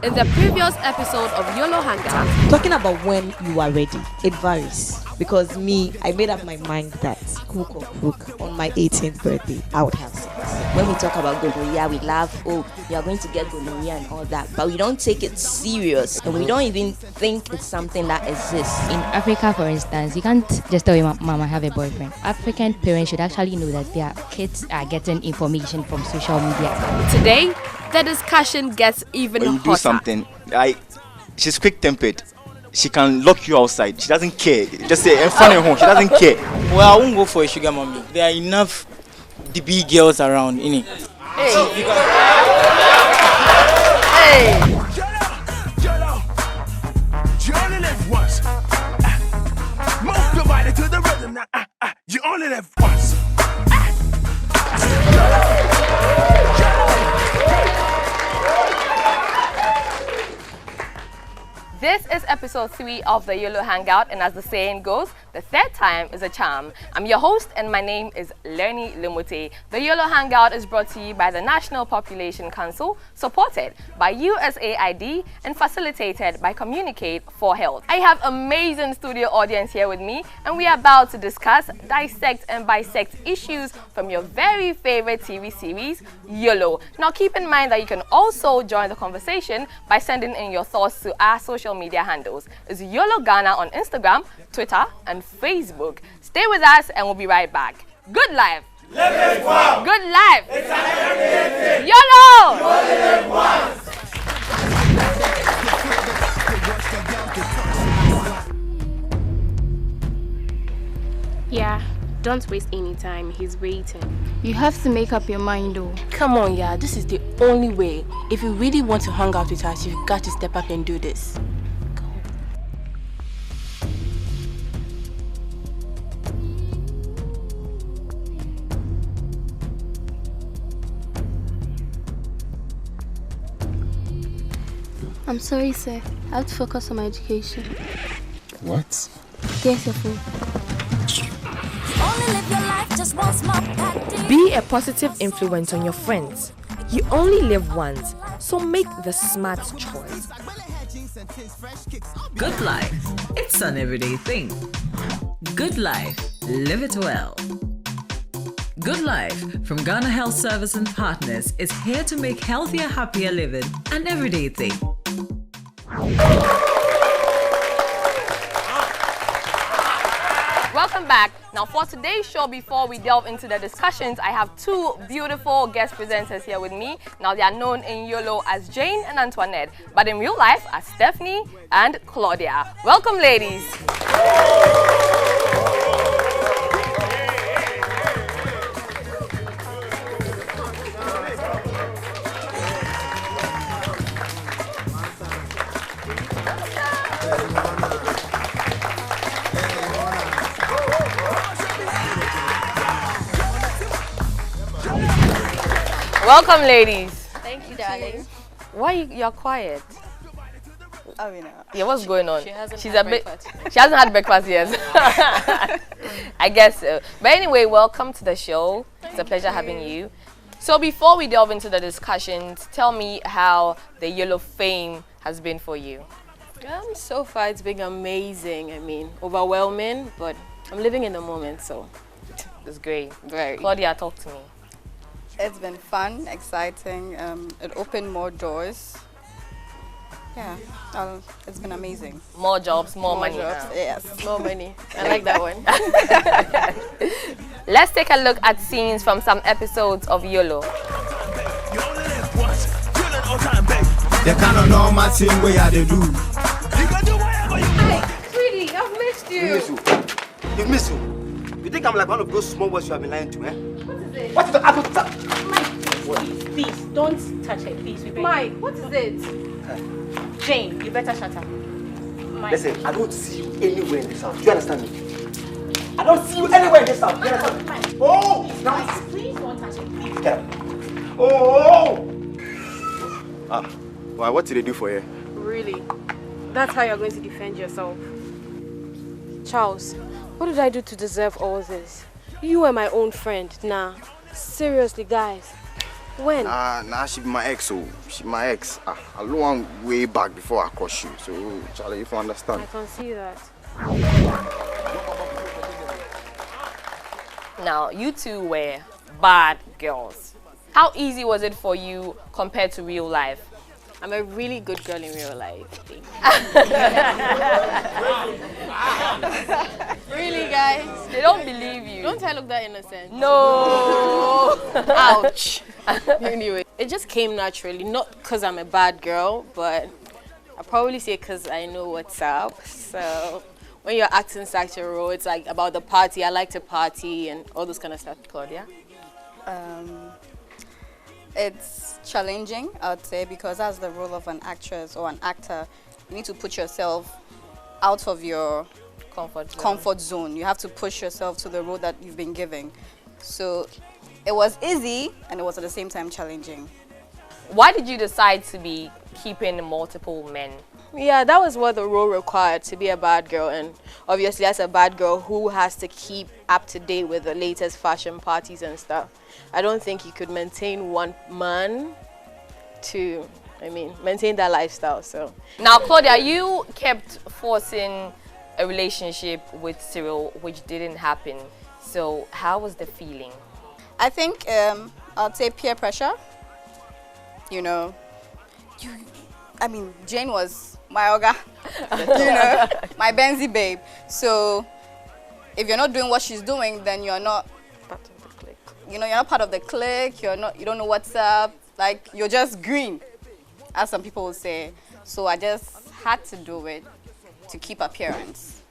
In the previous episode of YOLO Hangout, talking about when you are ready, it varies. Because me, I made up my mind that hook or crook on my 18th birthday, I would have sex. When we talk about gonorrhea, we laugh, oh, you are going to get gonorrhea and all that. But we don't take it serious. And we don't even think it's something that exists. In Africa, for instance, you can't just tell your mom I have a boyfriend. African parents should actually know that their kids are getting information from social media. Today, the discussion gets even when you hotter. do something, she's quick-tempered. She can lock you outside. She doesn't care. Just say, in front of home. She doesn't care. Well, I won't go for a sugar mommy. There are enough DB girls around, innit? Hey. So Hey. YOLO, you only live once. Move your body to the rhythm now. You only live once. This is episode 3 of the YOLO Hangout, and as the saying goes, the third time is a charm. I'm your host, and my name is Lernie Lumute. The YOLO Hangout is brought to you by the National Population Council, supported by USAID, and facilitated by Communicate for Health. I have amazing studio audience here with me, and we are about to discuss, dissect, and bisect issues from your very favorite TV series, YOLO. Now, keep in mind that you can also join the conversation by sending in your thoughts to our social media handles. It's YOLO Ghana on Instagram, Twitter, and Facebook. Stay with us and we'll be right back. Good life. Live it well. Good life. It's an everyday YOLO. You only live once. Yeah, don't waste any time. He's waiting. You have to make up your mind though. Come on, yeah, this is the only way. If you really want to hang out with us, you've got to step up and do this. I'm sorry, sir. I have to focus on my education. What? Here's your phone. Be a positive influence on your friends. You only live once, so make the smart choice. Good life. It's an everyday thing. Good life. Live it well. Good Life from Ghana Health Service and Partners is here to make healthier, happier living an everyday thing. Welcome back. Now for today's show, before we delve into the discussions, I have two beautiful guest presenters here with me. Now they are known in YOLO as Jane and Antoinette, but in real life as Stephanie and Claudia. Welcome, ladies. Welcome, ladies. Thank you, darling. Why you're quiet? Oh, you know. Yeah, what's going on? She hasn't She's had a bit. breakfast. She hasn't had breakfast yet. I guess so. But anyway, welcome to the show. It's a pleasure having you. So before we delve into the discussions, tell me how the YOLO fame has been for you. So far, it's been amazing. I mean, overwhelming, but I'm living in the moment, so It's great. very. Claudia, talk to me. It's been fun, exciting. It opened more doors. Yeah, it's been amazing. More jobs, more money. jobs, now. yes. More money. I like that one. Let's take a look at scenes from some episodes of YOLO. You only live once. Feel it all time, baby. The kind of normal thing where they do. You can do whatever you want. Sweetie, I've missed you. You miss you. You think I'm like one of those small boys you have been lying to, eh? What is it? What's the apple? Mike, please, don't touch her, please. Mike, what is it? Jane, you better shut up. Mike. Listen, I don't see you anywhere in this house. Do you understand me? I don't see you anywhere in this house. Do you understand me? Mike. Oh! Please don't touch her, please. Get up. Oh! Ah, why? What did they do for you? Really? That's how you're going to defend yourself? Charles, what did I do to deserve all this? You were my own friend. Nah, seriously, guys. When? Nah, she be my ex, so she my ex. I long way back before I cross you. So, Charlie, if you understand. I can see that. Now, you two were bad girls. How easy was it for you compared to real life? I'm a really good girl in real life. Really, guys? They don't believe you. Don't I look that innocent? No. Ouch. Anyway, it just came naturally. Not because I'm a bad girl, but I probably say because I know what's up. So when you're acting such a role, it's like about the party. I like to party and all this kind of stuff. Claudia? It's challenging, I would say, because as the role of an actress or an actor, you need to put yourself out of your comfort zone. You have to push yourself to the role that you've been given. So it was easy and it was at the same time challenging. Why did you decide to be keeping multiple men? Yeah, that was what the role required, to be a bad girl. And obviously as a bad girl who has to keep up to date with the latest fashion parties and stuff, I don't think you could maintain one man to, maintain that lifestyle. So now, Claudia, you kept forcing a relationship with Cyril, which didn't happen. So how was the feeling? I think I'd say peer pressure. You know, Jane was my Oga, my Benzie babe. So if you're not doing what she's doing, then you're not part of the clique. You're not part of the clique. You don't know what's up. Like, you're just green, as some people will say. So I just had to do it to keep appearance.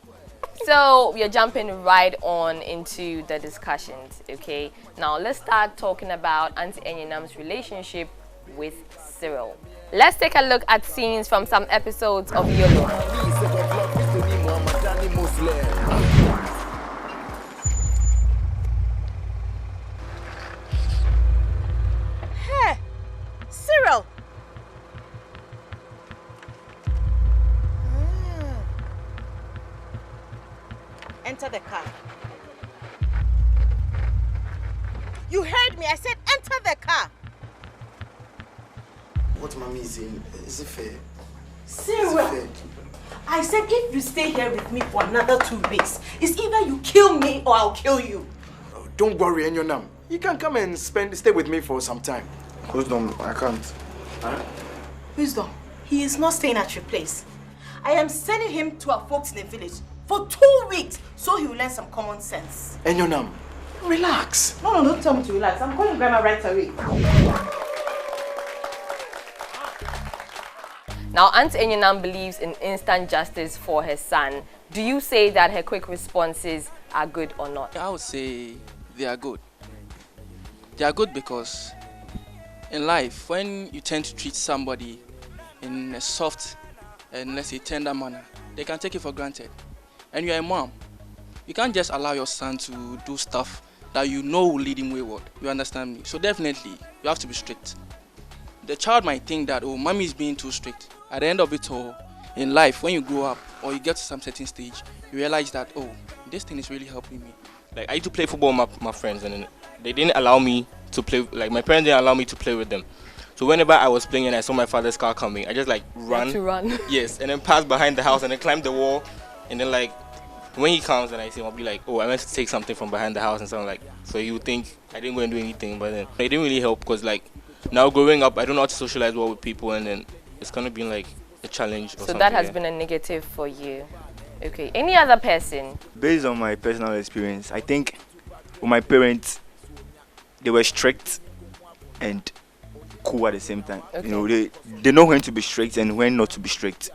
So we are jumping right on into the discussions, okay? Now let's start talking about Auntie Enyinam's relationship with Cyril. Let's take a look at scenes from some episodes of YOLO. Hey, Cyril! Enter the car. You heard me. I said enter the car. What mommy is saying, is it fair? Cyril, I said if you stay here with me for another 2 weeks, it's either you kill me or I'll kill you. Oh, don't worry, Enyonam. You can come and stay with me for some time. Wisdom, I can't. Huh? Wisdom, he is not staying at your place. I am sending him to our folks in the village for 2 weeks so he will learn some common sense. Enyonam, relax. No, don't tell me to relax. I'm calling Grandma right away. Now, Auntie Enyinam believes in instant justice for her son. Do you say that her quick responses are good or not? I would say they are good. They are good because in life, when you tend to treat somebody in a soft and, let's say, tender manner, they can take it for granted. And you're a mom. You can't just allow your son to do stuff that you know will lead him wayward. You understand me? So definitely, you have to be strict. The child might think that, oh, mommy is being too strict. At the end of it all, in life, when you grow up or you get to some certain stage, you realize that, oh, this thing is really helping me. Like, I used to play football with my friends, and then they didn't allow me to play, like, my parents didn't allow me to play with them. So whenever I was playing and I saw my father's car coming, I just, like, run. To run. Yes, and then pass behind the house and then climb the wall. And then, like, when he comes and I see him, I'll be like, oh, I meant to take something from behind the house and something like. So you would think I didn't go and do anything, but then it didn't really help because, like, now growing up, I don't know how to socialize well with people, and then it's kind of been, like, a challenge or so something. that has been a negative for you. Okay, any other person? Based on my personal experience, I think with my parents, they were strict and cool at the same time. Okay. You know, they know when to be strict and when not to be strict.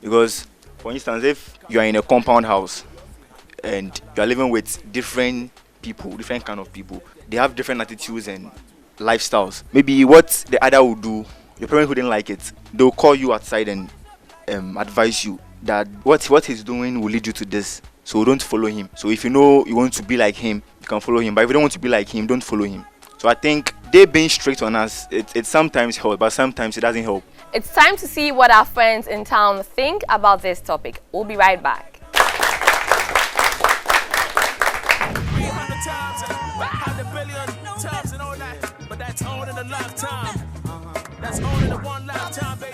Because, for instance, if you are in a compound house and you are living with different people, different kind of people, they have different attitudes and lifestyles. Maybe what the other will do, your parents wouldn't like it. They'll call you outside and advise you that what he's doing will lead you to this. So don't follow him. So if you know you want to be like him, you can follow him. But if you don't want to be like him, don't follow him. So I think they being strict on us, it sometimes helps, but sometimes it doesn't help. It's time to see what our friends in town think about this topic. We'll be right back. Had a billion times and all that, but that's holding the That's only the one lifetime, baby.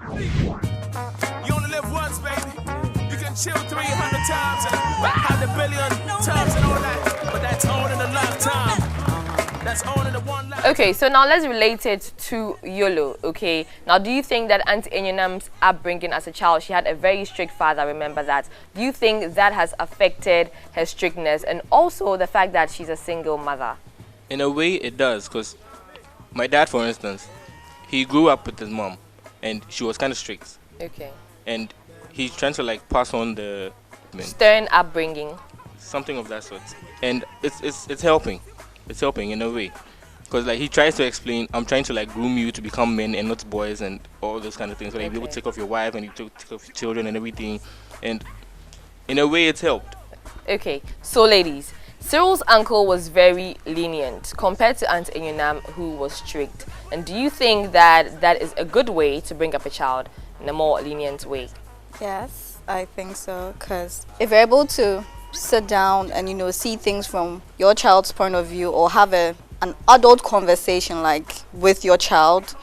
You only live once, baby. You can chill 300 times and have a billion times and all that, but that's only the lifetime. That's only the one lifetime. Okay, so now let's relate it to YOLO, okay? Now, do you think that Auntie Enyonam's upbringing as a child, she had a very strict father, remember that. Do you think that has affected her strictness and also the fact that she's a single mother? In a way, it does, because my dad, for instance, he grew up with his mom, and she was kind of strict. Okay. And he's trying to like pass on the stern upbringing, something of that sort, and it's helping. It's helping in a way, because like he tries to explain, I'm trying to like groom you to become men and not boys and all those kind of things. So like, you will take off your wife and you take off your children and everything, and in a way, it's helped. Okay, so ladies, Cyril's uncle was very lenient compared to Aunt Enyonam, who was strict. And do you think that that is a good way to bring up a child in a more lenient way? Yes, I think so. Because if you're able to sit down and, you know, see things from your child's point of view, or have an adult conversation like with your child,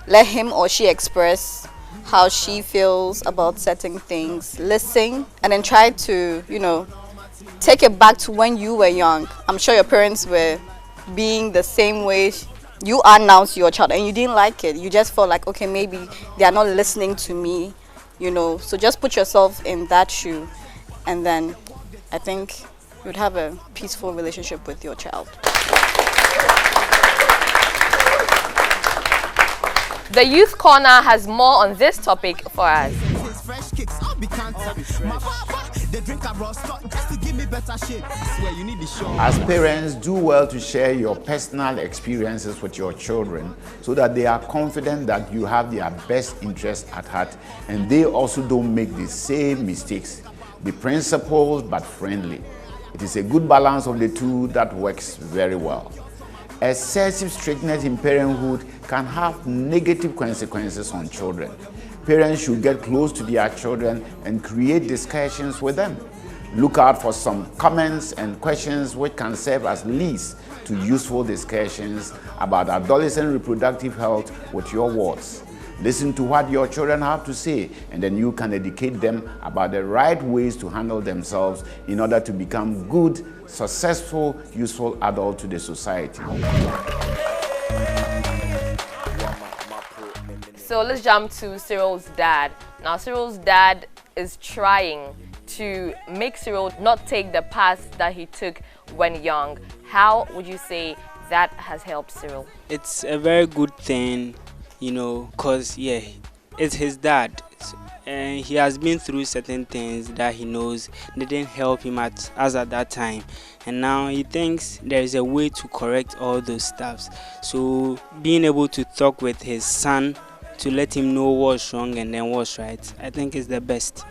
let him or she express how she feels about certain things, listen, and then try to, you know, take it back to when you were young. I'm sure your parents were being the same way you are now to your child, and you didn't like it. You just felt like, okay, maybe they are not listening to me, you know. So just put yourself in that shoe, and then I think you'd have a peaceful relationship with your child. The Youth Corner has more on this topic for us. As parents, do well to share your personal experiences with your children so that they are confident that you have their best interests at heart and they also don't make the same mistakes. Be principled but friendly. It is a good balance of the two that works very well. Excessive strictness in parenthood can have negative consequences on children. Parents should get close to their children and create discussions with them. Look out for some comments and questions which can serve as leads to useful discussions about adolescent reproductive health with your words. Listen to what your children have to say, and then you can educate them about the right ways to handle themselves in order to become good, successful, useful adults to the society. So let's jump to Cyril's dad. Now, Cyril's dad is trying to make Cyril not take the path that he took when young. How would you say that has helped Cyril? It's a very good thing, you know, because, yeah, it's his dad. And he has been through certain things that he knows didn't help him as at that time. And now he thinks there is a way to correct all those stuffs. So being able to talk with his son to let him know what's wrong and then what's right, I think is the best.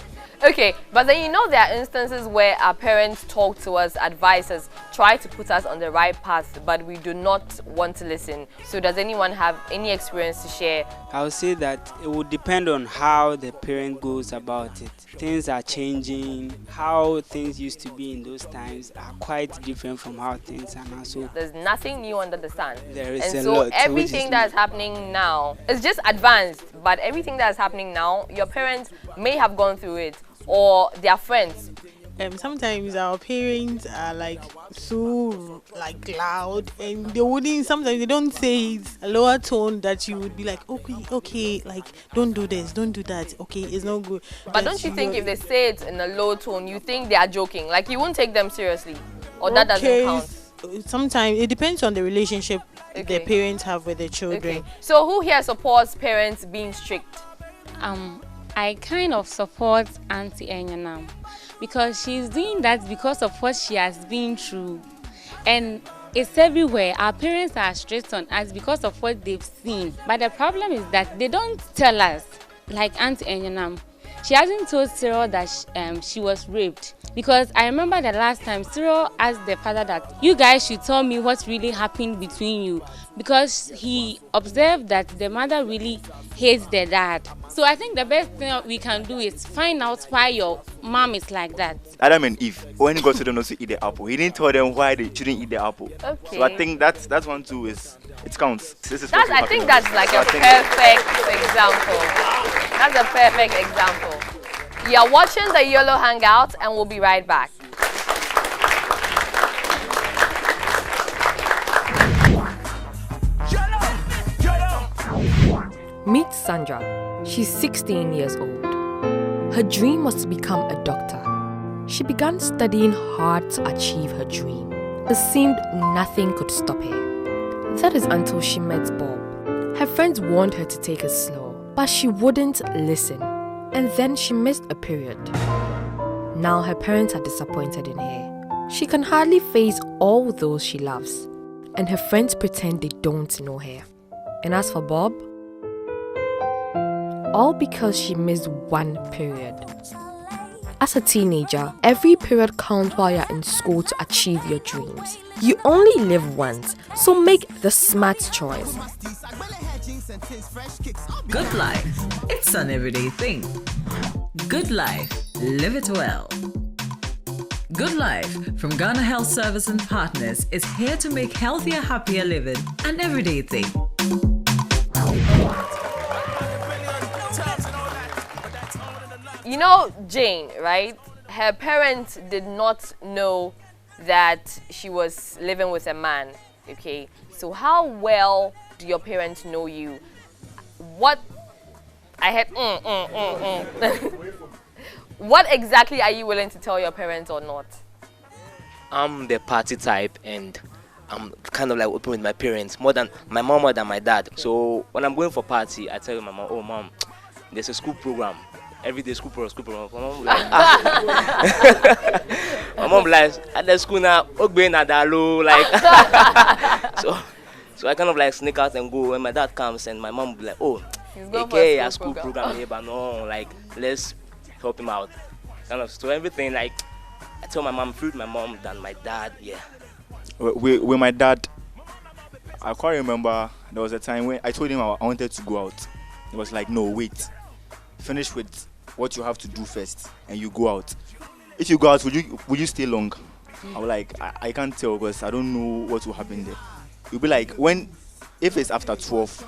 Okay, but then you know there are instances where our parents talk to us, advise us, try to put us on the right path, but we do not want to listen. So does anyone have any experience to share? I would say that it would depend on how the parent goes about it. Things are changing. How things used to be in those times are quite different from how things are now. So there's nothing new under the sun. There is and a so lot. Everything that's happening now is just advanced, but everything that's happening now, your parents may have gone through it, or their friends sometimes our parents are like so like loud, and they wouldn't. Sometimes they don't say it a lower tone that you would be like, okay, like don't do this, don't do that. Okay, it's not good. But don't you think if they say it in a low tone, you think they are joking? Like you won't take them seriously, or that doesn't count? Sometimes it depends on the relationship the parents have with the children. Okay. So who here supports parents being strict? I kind of support Auntie Enyanam because she's doing that because of what she has been through, and it's everywhere. Our parents are strict on us because of what they've seen, but the problem is that they don't tell us. Like Auntie Enyanam, she hasn't told Cyril that she was raped, because I remember the last time Cyril asked the father that you guys should tell me what really happened between you, because he observed that the mother really hates the dad. So I think the best thing we can do is find out why your mom is like that. Adam and Eve, when he got to them not to eat the apple, he didn't tell them why they shouldn't eat the apple. Okay. So I think that's one too is it counts. I think that's like a perfect example. That's a perfect example. You're watching the YOLO Hangout, and we'll be right back. Meet Sandra. She's 16 years old. Her dream was to become a doctor. She began studying hard to achieve her dream. It seemed nothing could stop her. That is until she met Bob. Her friends warned her to take it slow, but she wouldn't listen. And then she missed a period. Now her parents are disappointed in her. She can hardly face all those she loves, and her friends pretend they don't know her. And as for Bob, all because she missed one period. As a teenager, every period counts while you're in school to achieve your dreams. You only live once, so make the smart choice. Good life. It's an everyday thing. Good life. Live it well. Good Life from Ghana Health Service and Partners is here to make healthier, happier living an everyday thing. You know Jane, right? Her parents did not know that she was living with a man, okay? So how well do your parents know you? What I had What exactly are you willing to tell your parents or not? I'm the party type, and I'm kind of like open with my parents more than my mom, more than my dad. So when I'm going for party, I tell my mom, "Oh mom, there's a school program. Every day school program. My mom like, my mom like at the school now, like so I kind of like sneak out and go. When my dad comes, and my mom will be like, "Oh, okay, a school program here, but no, like let's help him out." Kind of so everything like I tell my mom, fruit my mom than my dad. Yeah. With my dad, I can't remember. There was a time when I told him I wanted to go out. He was like, "No, wait. Finish with what you have to do first, and you go out. If you go out, would you stay long?" I was like, I can't tell because I don't know what will happen there. You'll be like, if it's after 12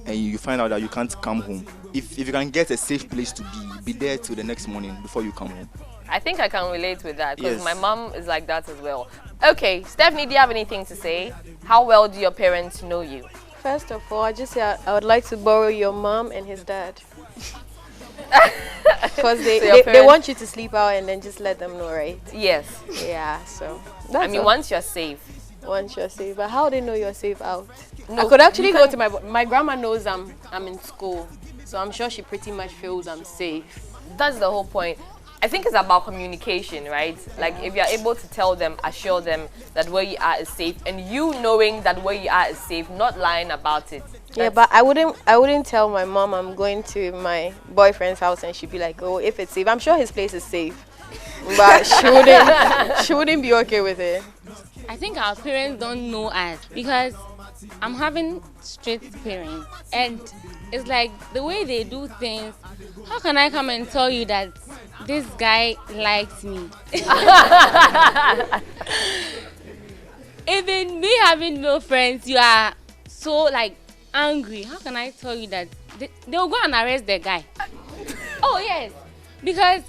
and you find out that you can't come home, if you can get a safe place to be there till the next morning before you come home. I think I can relate with that because Yes. my mom is like that as well. Okay, Stephanie, do you have anything to say? How well do your parents know you? First of all, I would like to borrow your mom and his dad. Because they want you to sleep out and then just let them know, right? Yes. Yeah, so I mean, once you're safe. Once you're safe. But how they know you're safe out? No, I could actually go to my grandma knows I'm in school. So I'm sure she pretty much feels I'm safe. That's the whole point. I think it's about communication, right? Like if you're able to tell them, assure them that where you are is safe, and you knowing that where you are is safe, not lying about it. Yeah, but I wouldn't tell my mom I'm going to my boyfriend's house and she'd be like, "Oh, if it's safe." I'm sure his place is safe. But she wouldn't be okay with it. I think our parents don't know us because I'm having strict parents, and it's like the way they do things. How can I come and tell you that this guy likes me? Even me having no friends, you are so like angry. How can I tell you that they'll go and arrest the guy? Oh yes, Because,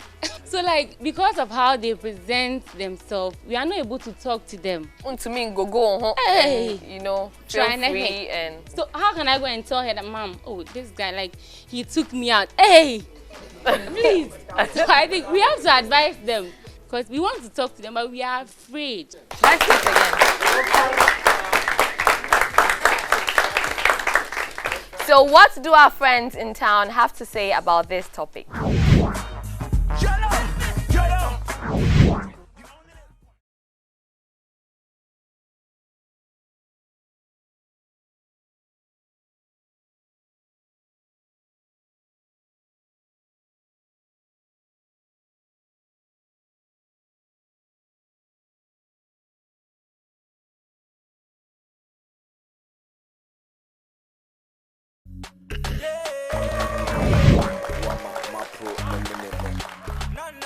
so like, because of how they present themselves, we are not able to talk to them. To me, go on, hey, and, you know, feel free and. So how can I go and tell her that, Mom, oh, this guy, like, he took me out. Hey, please. So I think we have to advise them because we want to talk to them, but we are afraid. Let's do it again. So what do our friends in town have to say about this topic?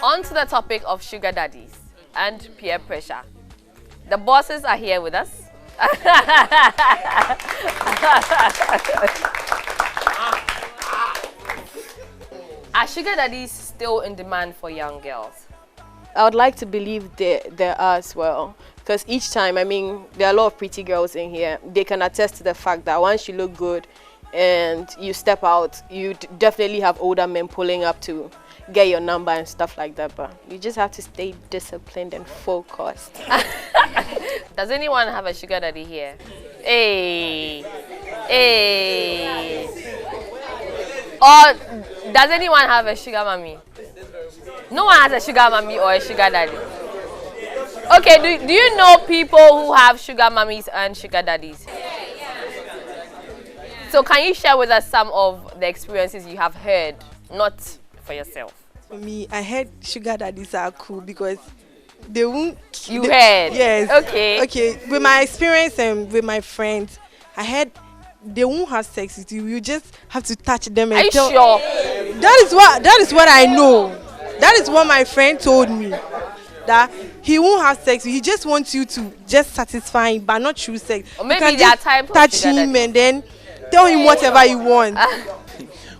On to the topic of sugar daddies and peer pressure. The bosses are here with us. Are sugar daddies still in demand for young girls? I would like to believe there are as well. Because each time, I mean, there are a lot of pretty girls in here. They can attest to the fact that once you look good and you step out, you definitely have older men pulling up to get your number and stuff like that, but you just have to stay disciplined and focused. Does anyone have a sugar daddy here? Hey, hey. Or does anyone have a sugar mommy? No one has a sugar mommy or a sugar daddy. Okay, do you know people who have sugar mommies and sugar daddies? So can you share with us some of the experiences you have heard, not for yourself? For me, I heard sugar daddies are cool because they won't. You heard? Yes. Okay. Okay. With my experience and with my friends, I heard they won't have sex with you. You just have to touch them and Are you tell. sure? That is what I know. That is what my friend told me. That he won't have sex. He just wants you to just satisfy him, but not true sex. Or maybe there are times touch him and then tell him whatever you want.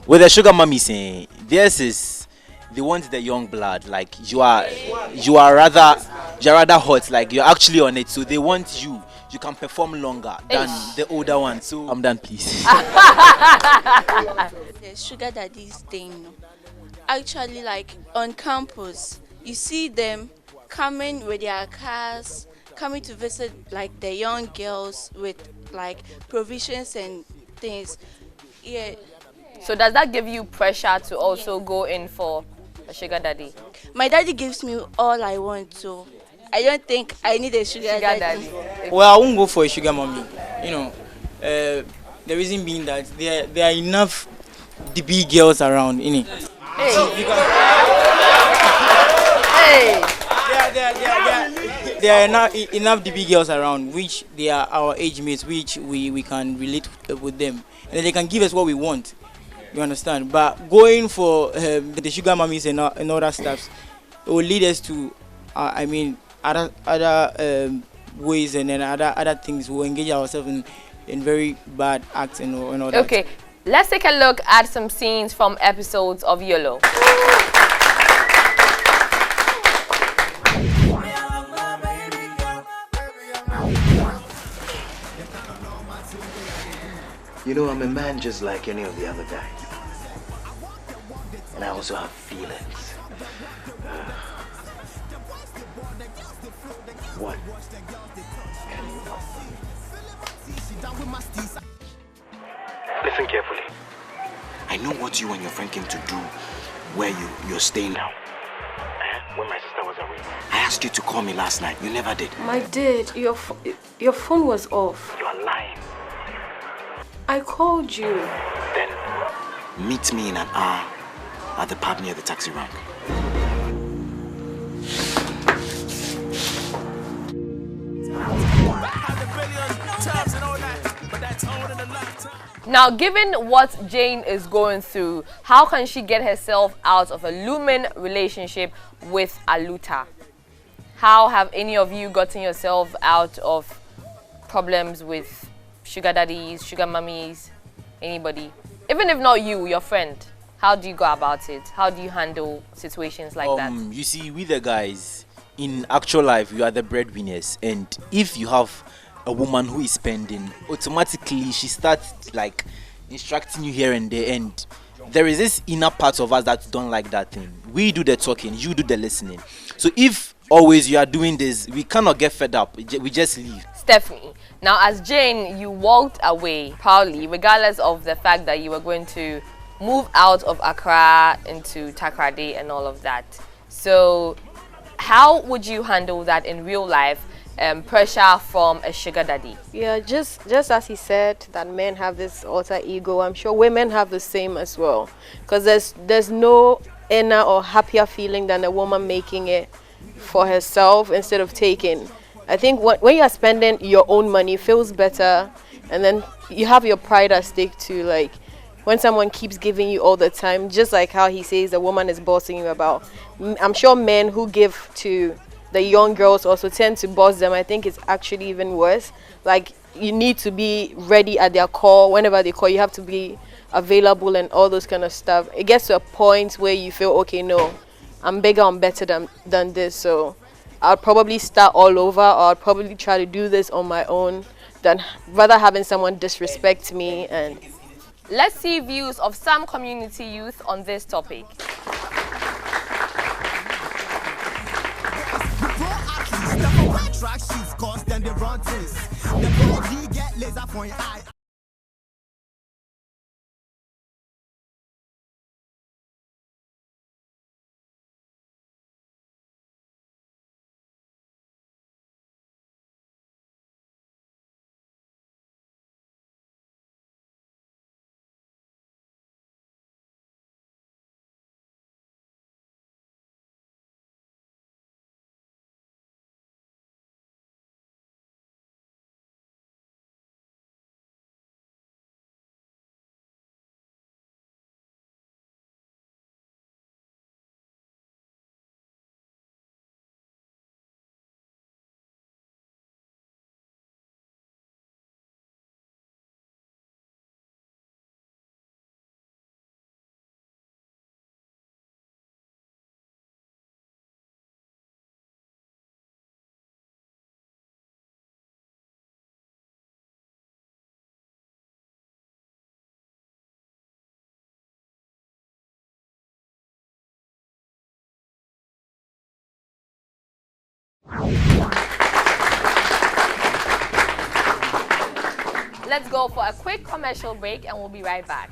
With the sugar mummy saying, this is they want the young blood. Like you are rather hot. Like you're actually on it. So they want you. You can perform longer than the older one. So I'm done, please. The sugar daddies thing, actually, like on campus, you see them coming with their cars, coming to visit like the young girls with like provisions and things. Yeah. So does that give you pressure to also go in for a sugar daddy? My daddy gives me all I want, so I don't think I need a sugar daddy. Well, I won't go for a sugar mommy. You know, the reason being that there are enough DB girls around, innit? Hey. There are enough DB girls around, which they are our age mates, which we can relate with them, and they can give us what we want. You understand? But going for the sugar mummies and all that stuff, it will lead us to, I mean, other ways and then other things. We'll engage ourselves in very bad acts and all that. Okay, let's take a look at some scenes from episodes of YOLO. You know, I'm a man just like any of the other guys. And I also have feelings. What can you offer? Listen carefully. I know what you and your friend came to do where you're staying now. When my sister was away. I asked you to call me last night. You never did. I did. Your phone was off. You are lying. I called you. Then meet me in an hour at the pub near the taxi rank. Now, given what Jane is going through, how can she get herself out of a looming relationship with Aluta? How have any of you gotten yourself out of problems with sugar daddies, sugar mummies, anybody? Even if not you, your friend. How do you go about it? How do you handle situations like that? You see, we the guys, in actual life, you are the breadwinners. And if you have a woman who is spending, automatically she starts like instructing you here and there. And there is this inner part of us that don't like that thing. We do the talking, you do the listening. So if always you are doing this, we cannot get fed up. We just leave. Stephanie, now as Jane, you walked away proudly, regardless of the fact that you were going to move out of Accra into Takoradi and all of that. So how would you handle that in real life? Pressure from a sugar daddy? Yeah, just as he said that men have this alter ego, I'm sure women have the same as well. Because there's no inner or happier feeling than a woman making it for herself instead of taking. I think when you're spending your own money, it feels better, and then you have your pride at stake too. Like when someone keeps giving you all the time, just like how he says the woman is bossing you about. I'm sure men who give to the young girls also tend to boss them. I think it's actually even worse. Like you need to be ready at their call. Whenever they call, you have to be available and all those kind of stuff. It gets to a point where you feel, okay, no, I'm bigger, I'm better than this. So I'll probably start all over, or I'll probably try to do this on my own than rather having someone disrespect me. And let's see views of some community youth on this topic. Let's go for a quick commercial break and we'll be right back.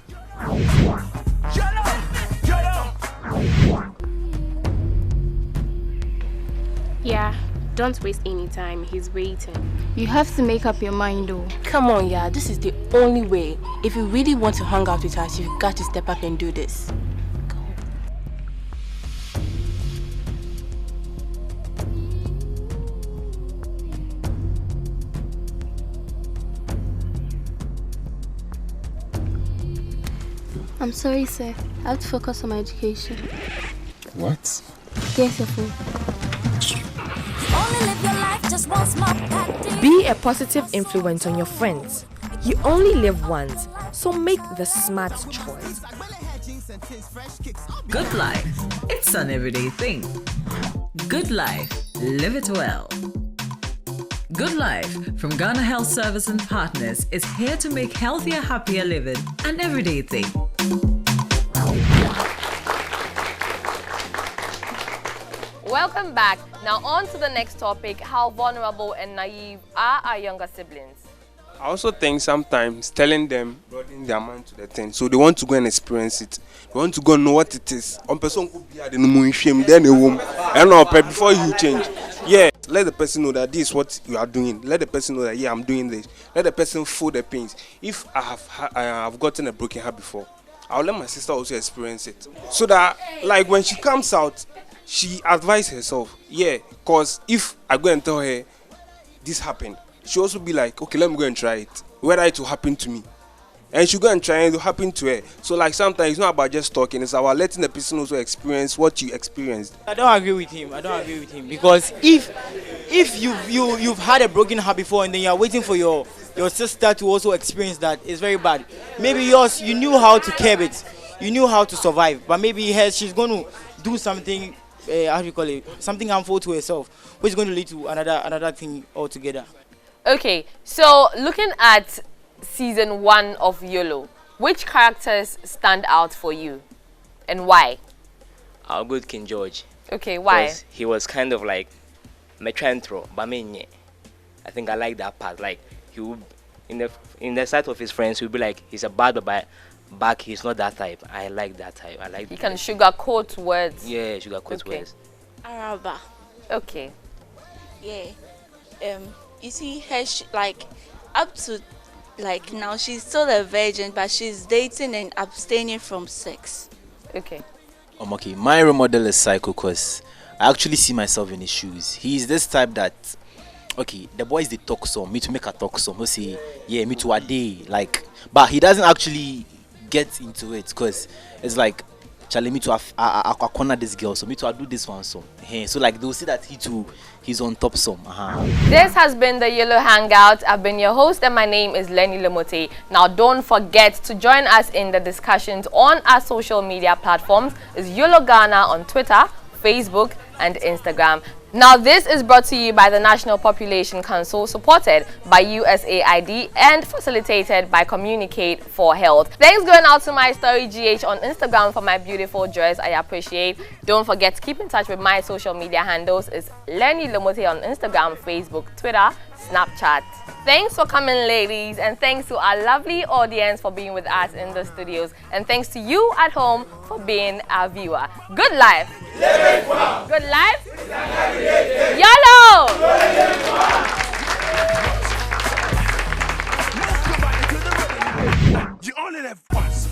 Yeah, don't waste any time. He's waiting. You have to make up your mind though. Come on, yeah, this is the only way. If you really want to hang out with us, you've got to step up and do this. I'm sorry, sir. I have to focus on my education. What? Here's your phone. Be a positive influence on your friends. You only live once, so make the smart choice. Good life. It's an everyday thing. Good life. Live it well. Good Life from Ghana Health Service and Partners is here to make healthier, happier living an everyday thing. Welcome back. Now on to the next topic, how vulnerable and naive are our younger siblings? I also think sometimes telling them, broadening their mind to the thing, so they want to go and experience it. They want to go and know what it is. On person could be at the no shame, then a woman. I don't know, before you change. Yeah, let the person know that this is what you are doing. Let the person know that yeah, I'm doing this. Let the person feel the pains. If I have gotten a broken heart before, I'll let my sister also experience it. So that like when she comes out, she advises herself. Yeah, because if I go and tell her this happened, she'll also be like, okay, let me go and try it. Whether it will happen to me. And she'll go and try and it will happen to her. So like sometimes it's not about just talking, it's about letting the person also experience what you experienced. I don't agree with him. Because if you've had a broken heart before and then you're waiting for your sister to also experience that, it's very bad. Maybe yours, you knew how to curb it. you knew how to survive. But maybe she's going to do something, how do you call it, something harmful to herself, which is going to lead to another thing altogether. Okay, so looking at season 1 of YOLO, which characters stand out for you and why? I'll go with King George. Okay, why? Because he was kind of like metrantro, but I think I like that part. Like he would, in the sight of his friends, he'll be like he's a bad, but back he's not that type. I like that type. I like. He can sugarcoat words. Yeah, sugarcoat words. Araba. Okay. Yeah. You see her like up to like now she's still a virgin, but she's dating and abstaining from sex. Okay. Okay, my role model is Psycho because I actually see myself in his shoes. He's this type that, okay, the boys they talk some, me to make a talk some. He'll say, yeah, me to a day, like, but he doesn't actually get into it because it's like, Charlie, me to I corner this girl, so me to I do this one so. So like they'll see that he's on top some. This has been the YOLO Hangout. I've been your host and my name is Lenny Lemote. Now don't forget to join us in the discussions on our social media platforms. It's YOLO Ghana on Twitter, Facebook and Instagram. Now this is brought to you by the National Population Council, supported by USAID and facilitated by Communicate for Health. Thanks going out to my story GH on Instagram for my beautiful dress. I appreciate. Don't forget to keep in touch with my social media handles. It's Lenny Lemote on Instagram, Facebook, Twitter, Snapchat. Thanks for coming, ladies, and thanks to our lovely audience for being with us in the studios, and thanks to you at home for being our viewer. Good life. Good life. YOLO. You only live once.